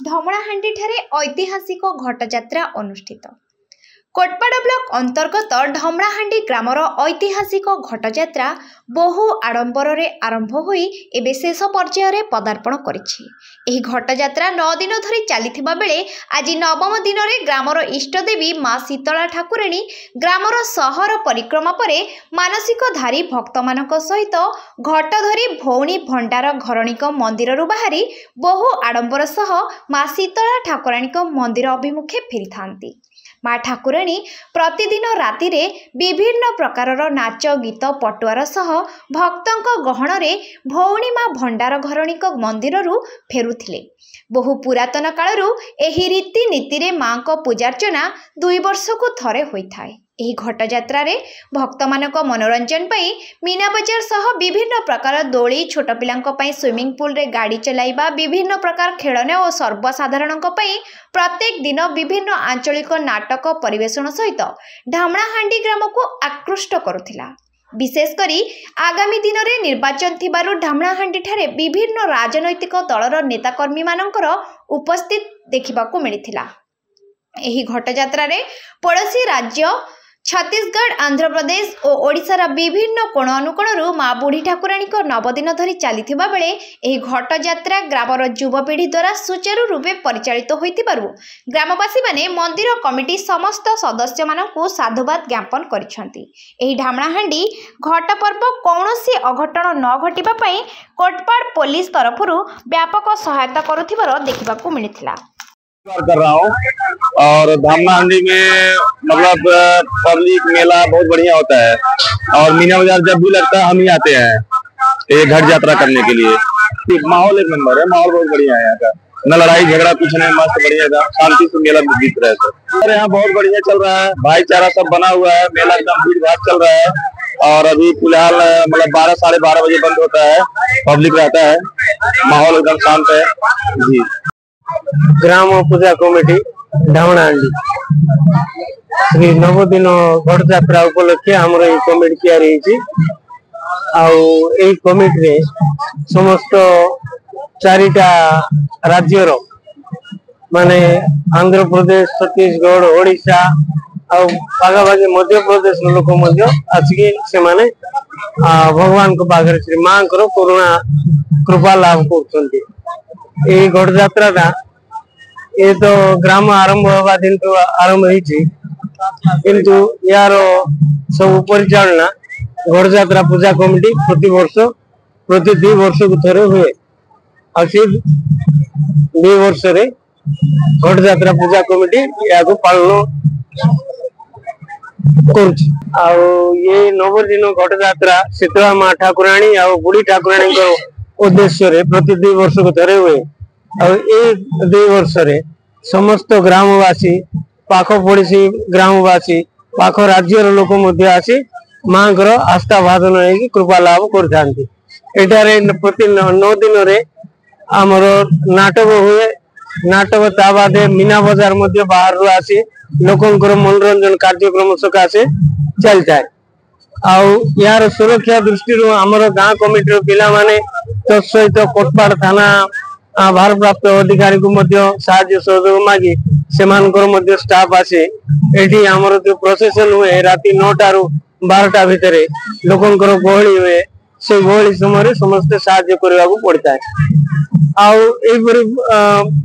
धमलाहांडी ठारे ऐतिहासिक घटଯାତ୍ରା अनुष्ठित। कोटपाड़ ब्लॉक अंतर्गत धमलाहांडी ग्रामर ऐतिहासिक घटଯାତ୍रा बहु आडंबर आरंभ होई एबे शेष पर्यायर पदार्पण करिछि। एही घटଯାତ୍रा 9 दिन धरी चलिथिबा बेले आज नवम दिन रे ग्रामर इष्टदेवी माँ शीतला ठाकुराणी ग्रामर सहर परिक्रमा परे मानसिकधारी भक्त मानक सहित घट धरी भौणी भंडार घरणीक मंदिर बाहरी बहु आडंबर सह माँ शीतला ठाकुराणी मंदिर अभिमुखे फेरी थांती। माँ ठाकुराणी प्रतिदिन राति रे विभिन्न प्रकारर नाच गीत पटुआर सह भक्तों गहन रे भौणी माँ भंडार घरणीक मंदिर फेरुथिले। बहु पुरातन कालरू एही रीति नीति रे माँ को पूजार्चना 2 वर्ष को थरे होइथाय। एही घटଯାତ୍ରା रे भक्त मानक मनोरंजन पई मीना बजार सह विभिन्न प्रकार दोली छोट पिलांक पई स्विमिंग पूल रे गाड़ी चलाइबा विभिन्न प्रकार खेलना और सर्वसाधारणक पई प्रत्येक दिन विभिन्न आंचलिक नाटक परिवेषण सहित धमलाहांडी ग्राम को आकृष्ट करुथिला। विशेषकरी आगामी दिन में निर्वाचन थिबारु धमलाहांडी ठारे विभिन्न राजनैतिक दलर नेताकर्मी मानकर उपस्थित देखिबाकू मिलिथिला। एही घटଯାତ୍ରା रे पड़ोशी राज्य छत्तीसगढ़ आंध्र प्रदेश और ओडिशार विभिन्न कोण अनुकोणरू माँ बुढ़ी ठाकुराणी नवदिन धरी चलिथिबा बेले एही घटଯାତ୍ରା ग्रामर युवपीढ़ी द्वारा सुचारू रूपे परिचालित होइतिबारु ग्रामवासी माने मंदिर कमिटी समस्त सदस्य मानकु साधुवाद ज्ञापन करिसेंती। एही धमलाहांडी घट पर्व कौनसी अघटन न घटिबा पई कोटपाड़ पुलिस तरफरु व्यापक सहायता करुथिबार देखिबाकू मिलिथिला। कर रहा हूँ और धमलाहांडी में मतलब पब्लिक मेला बहुत बढ़िया होता है और मीना बाजार जब भी लगता है हम ही आते हैं ये घटଯାत्रा करने के लिए। माहौल एक नंबर है, माहौल बहुत बढ़िया है यहाँ का, न लड़ाई झगड़ा कुछ नहीं, मस्त बढ़िया था, शांति से मेला बीत रहा है। और यहाँ बहुत बढ़िया चल रहा है, भाईचारा सब बना हुआ है, मेला एकदम भीड़ भाड़ चल रहा है और अभी फिलहाल मतलब 12 साढ़े 12 बजे बंद होता है, पब्लिक रहता है, माहौल एकदम शांत है जी। ग्राम पूजा कमिटी धमलाहांडी श्री नवदिन घटଯାତ୍ରା उपलक्षे आमर ये कमिटी या कमिटी रे समस्त 4टा राज्यर माने आंध्र प्रदेश छत्तीसगढ़ ओडिशा आगाभागी मध्य प्रदेश लोक आसिक से माने भगवान को पाखरे श्री माँ करुणा कृपा लाभ कर घटଯାତ୍ରା ये तो ग्राम आरंभ हवा दिन तो आरंभ किंतु यार सब परिचालना घटଯାତ୍ରା पूजा कमिटी प्रति 2 वर्ष को थरे हुए और 2 वर्ष रे घटଯାତ୍ରା पूजा कमिटी या पालन कर ये नवदिन घटଯାତ୍ରା शीतला माँ ठाकुराणी और बुढ़ी ठाकुराणी उद्देश्य रे प्रति 2 वर्ष को थरे हुए और ये 2 वर्ष रे समस्त ग्रामवासी पाख पड़ोसी ग्रामवासी पाख राज्यर लोक आसी माँ को आस्था भाषण है कृपा लाभ कर प्रति 9 दिन रे आमर नाटक हुए। नाटक ता बादे मीना बजार बाहर आसी लोकंकर मनोरंजन कार्यक्रम सकाशे चलता है। यार सुरक्षा दृष्टि आमर गाँ कमिटी पिला माने तत्सहित कोटपाड़ थाना भारप्राप्त अधिकारी को साहाय्य सहयोग मागी से स्टाफ आसे एठी आमर जो प्रोसेसन हुए राति 9टा रु 12टा भितर लोकंकर गहली हुए से गहली समय समस्त साहाय्य करने को पड़ता है।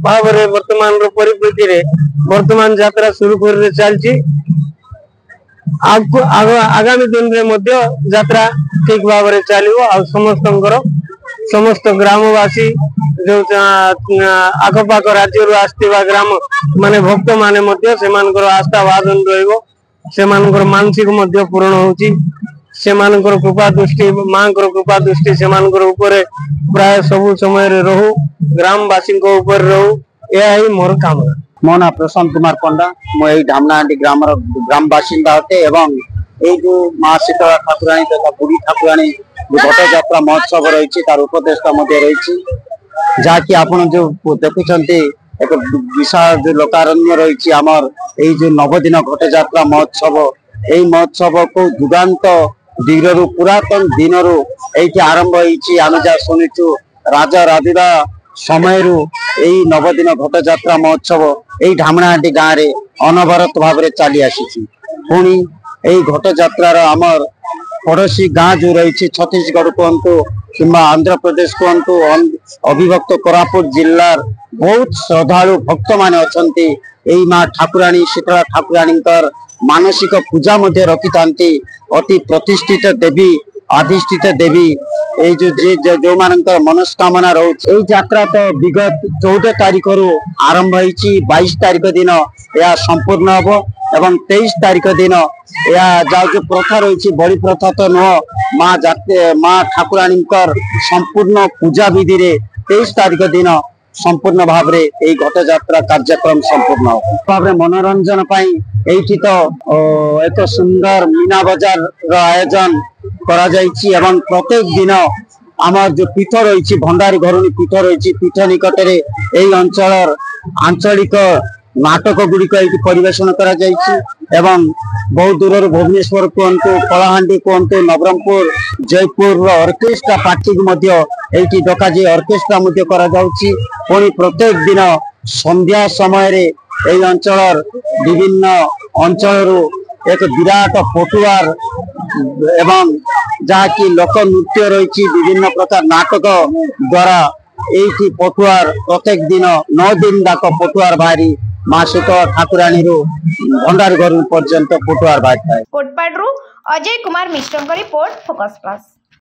भाव वर्तमान परिप्रेक्षी रे वर्तमान यात्रा शुरू कर चलती आगामी दिन रे यात्रा ठीक भाव में चलो समस्त ग्रामवासी जो आखपाख राज्य आसवा ग्राम माने भक्त माने आस्था भाषण रही मानसिक पूरण होची कृपा दृष्टि माँ कृपा दृष्टि से प्राय सब समय रहू ग्रामवासी रहू यही मोर कामना। मो ना प्रशांत कुमार पंडा मुझे धमलाहांडी ग्राम बासिंदा होते एवं ये जो माँ शीतला ठाकुराणी तथा बुढ़ी ठाकुराणी घटଯାତ୍ରା महोत्सव रही तार उपदेष्टा रही जहाँकि आप जो देखुं एक विशाल जो लोकारण्य रही आमर यही जो नवदिन घटଯାତ୍ରା महोत्सव यही महोत्सव को युगांत दिगरू पुरातन दिन ये आरंभ होती आम जहाँ शुणुचु राजा राधिका समय नवदिन घट जात्रा महोत्सव यही ढामणाहांडी गाँव में अनवरत भाव में चली आसी। पुणी यही घट जात्रार आमर पड़ोशी गाँ जो रही छत्तीसगढ़ कहतु कि आंध्र प्रदेश कहतु अविभक्त कोरापुट जिलार बहुत श्रद्धालु भक्त मान अच्छा माँ ठाकुराणी शीतला ठाकुराणी मानसिक पूजा मध्य रखि था। अति प्रतिष्ठित देवी अधिष्ठित देवी जो मानकर मनस्कामना रोचे यात्रा तो विगत 14 तारीख रु आरंभ होती 22 तारीख दिन यह संपूर्ण हम एवं 23 तारीख दिन यह जो प्रथा रही बड़ी प्रथा तो नुह माँ ठाकुराणी संपूर्ण पूजा विधि रे 23 तारीख दिन संपूर्ण भाव रे यही घट जात्रा कार्यक्रम संपूर्ण भाव मनोरंजन एठी तो एक सुंदर मीना बजार आयोजन करा जायछि एवं प्रत्येक दिन आमर जो पीठ रही भंडारी घरुणी पीठ रही पीठ निकट में यही अंचल आंचलिक नाटक गुड़िक परिवेशन करा जायछि एवं बहुत दूर भुवनेश्वर कहतु कलाहांडी कहतु नवरंगपुर जयपुर ऑर्केस्ट्रा पार्टी को डका ऑर्केस्ट्रा करा जाउछि। पुणी प्रत्येक दिन संध्या समय रे यही अंचल विभिन्न अंचल एक विराट पटुआर एवं जहाँकि लोक नृत्य रही विभिन्न प्रकार नाटक द्वारा यही पटुआर प्रत्येक दिन 9 दिन दाक पटुआर बाहरी माँ शीतला ठाकुराणी भंडार घर पर्यंत पटुआर बाहरी था। कोटपाडरू Ajay Kumar Mishra report focus plus.